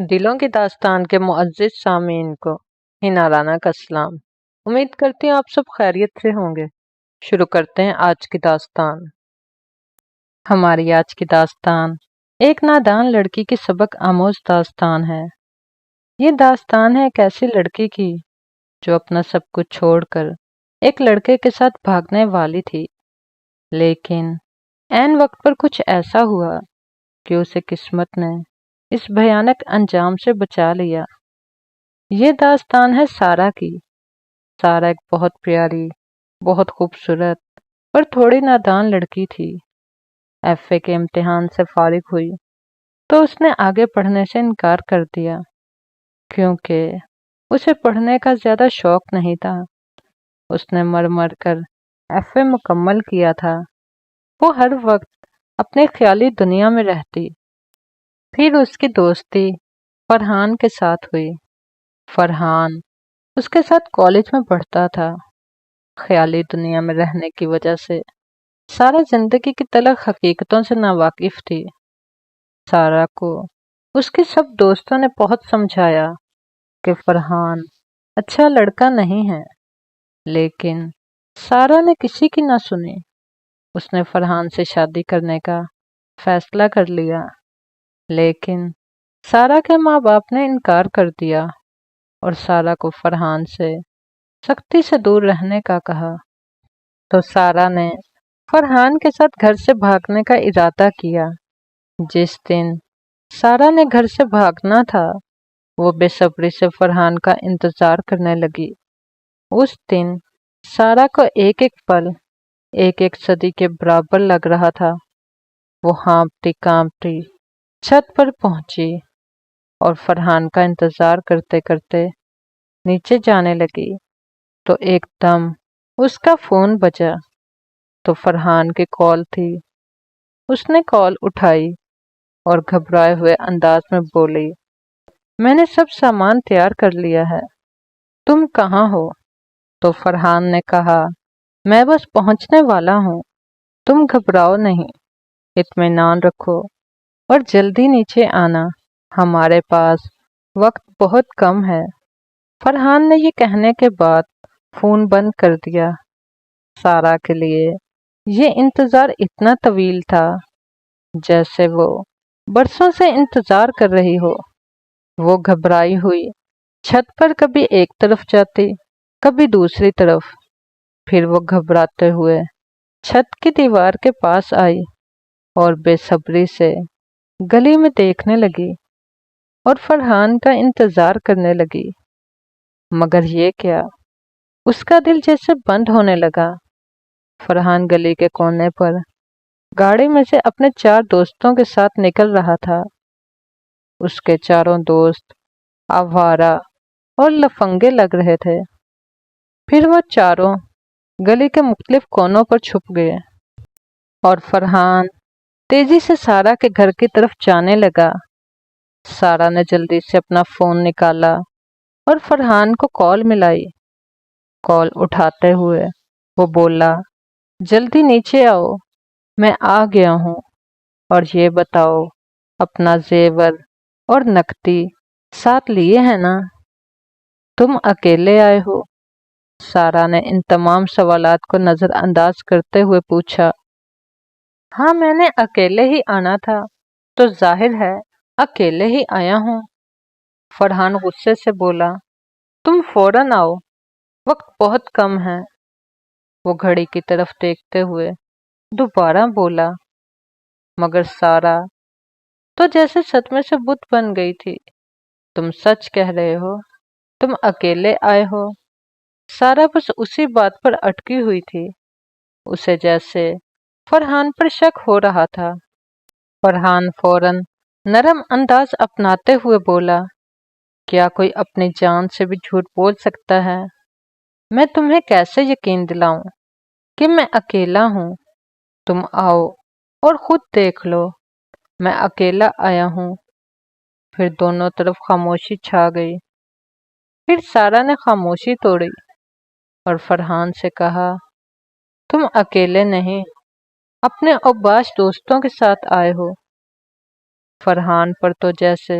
دلوں کی داستان کے معزز سامعین کو ہنارانہ کا سلام۔ امید کرتی ہوں آپ سب خیریت سے ہوں گے۔ شروع کرتے ہیں آج کی داستان۔ ہماری آج کی داستان ایک نادان لڑکی کی سبق آموز داستان ہے۔ یہ داستان ہے ایک ایسی لڑکی کی جو اپنا سب کچھ چھوڑ کر ایک لڑکے کے ساتھ بھاگنے والی تھی، لیکن عین وقت پر کچھ ایسا ہوا کہ اسے قسمت نے اس بھیانک انجام سے بچا لیا۔ یہ داستان ہے سارہ کی۔ سارہ ایک بہت پیاری، بہت خوبصورت پر تھوڑی نادان لڑکی تھی۔ ایف اے کے امتحان سے فارغ ہوئی تو اس نے آگے پڑھنے سے انکار کر دیا، کیونکہ اسے پڑھنے کا زیادہ شوق نہیں تھا۔ اس نے مر مر کر ایف اے مکمل کیا تھا۔ وہ ہر وقت اپنی خیالی دنیا میں رہتی۔ پھر اس کی دوستی فرحان کے ساتھ ہوئی۔ فرحان اس کے ساتھ کالج میں پڑھتا تھا۔ خیالی دنیا میں رہنے کی وجہ سے سارہ زندگی کی تلخ حقیقتوں سے ناواقف تھی۔ سارہ کو اس کے سب دوستوں نے بہت سمجھایا کہ فرحان اچھا لڑکا نہیں ہے، لیکن سارہ نے کسی کی نہ سنی۔ اس نے فرحان سے شادی کرنے کا فیصلہ کر لیا، لیکن سارہ کے ماں باپ نے انکار کر دیا اور سارہ کو فرحان سے سختی سے دور رہنے کا کہا۔ تو سارہ نے فرحان کے ساتھ گھر سے بھاگنے کا ارادہ کیا۔ جس دن سارہ نے گھر سے بھاگنا تھا، وہ بے صبری سے فرحان کا انتظار کرنے لگی۔ اس دن سارہ کو ایک ایک پل ایک ایک صدی کے برابر لگ رہا تھا۔ وہ ہانپتی کانپتی چھت پر پہنچی اور فرحان کا انتظار کرتے کرتے نیچے جانے لگی تو ایک دم اس کا فون بجا۔ تو فرحان کی کال تھی۔ اس نے کال اٹھائی اور گھبرائے ہوئے انداز میں بولی، میں نے سب سامان تیار کر لیا ہے، تم کہاں ہو؟ تو فرحان نے کہا، میں بس پہنچنے والا ہوں، تم گھبراؤ نہیں، اطمینان رکھو اور جلدی نیچے آنا، ہمارے پاس وقت بہت کم ہے۔ فرحان نے یہ کہنے کے بعد فون بند کر دیا۔ سارہ کے لیے یہ انتظار اتنا طویل تھا جیسے وہ برسوں سے انتظار کر رہی ہو۔ وہ گھبرائی ہوئی چھت پر کبھی ایک طرف جاتی، کبھی دوسری طرف، پھر وہ گھبراتے ہوئے چھت کی دیوار کے پاس آئی اور بے صبری سے گلی میں دیکھنے لگی اور فرحان کا انتظار کرنے لگی۔ مگر یہ کیا، اس کا دل جیسے بند ہونے لگا۔ فرحان گلی کے کونے پر گاڑی میں سے اپنے 4 دوستوں کے ساتھ نکل رہا تھا۔ اس کے چاروں دوست آوارہ اور لفنگے لگ رہے تھے۔ پھر وہ چاروں گلی کے مختلف کونوں پر چھپ گئے اور فرحان تیزی سے سارہ کے گھر کی طرف جانے لگا۔ سارہ نے جلدی سے اپنا فون نکالا اور فرحان کو کال ملائی۔ کال اٹھاتے ہوئے وہ بولا، جلدی نیچے آؤ، میں آ گیا ہوں، اور یہ بتاؤ اپنا زیور اور نقدی ساتھ لیے ہیں نا؟ تم اکیلے آئے ہو؟ سارہ نے ان تمام سوالات کو نظر انداز کرتے ہوئے پوچھا۔ ہاں، میں نے اکیلے ہی آنا تھا، تو ظاہر ہے اکیلے ہی آیا ہوں۔ فرحان غصے سے بولا، تم فوراً آؤ، وقت بہت کم ہے۔ وہ گھڑی کی طرف دیکھتے ہوئے دوبارہ بولا، مگر سارہ تو جیسے صدمے سے بت بن گئی تھی۔ تم سچ کہہ رہے ہو، تم اکیلے آئے ہو؟ سارہ بس اسی بات پر اٹکی ہوئی تھی۔ اسے جیسے فرحان پر شک ہو رہا تھا۔ فرحان فوراً نرم انداز اپناتے ہوئے بولا، کیا کوئی اپنی جان سے بھی جھوٹ بول سکتا ہے؟ میں تمہیں کیسے یقین دلاؤں کہ میں اکیلا ہوں؟ تم آؤ اور خود دیکھ لو، میں اکیلا آیا ہوں۔ پھر دونوں طرف خاموشی چھا گئی۔ پھر سارہ نے خاموشی توڑی اور فرحان سے کہا، تم اکیلے نہیں، اپنے اوباش دوستوں کے ساتھ آئے ہو۔ فرحان پر تو جیسے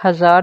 1000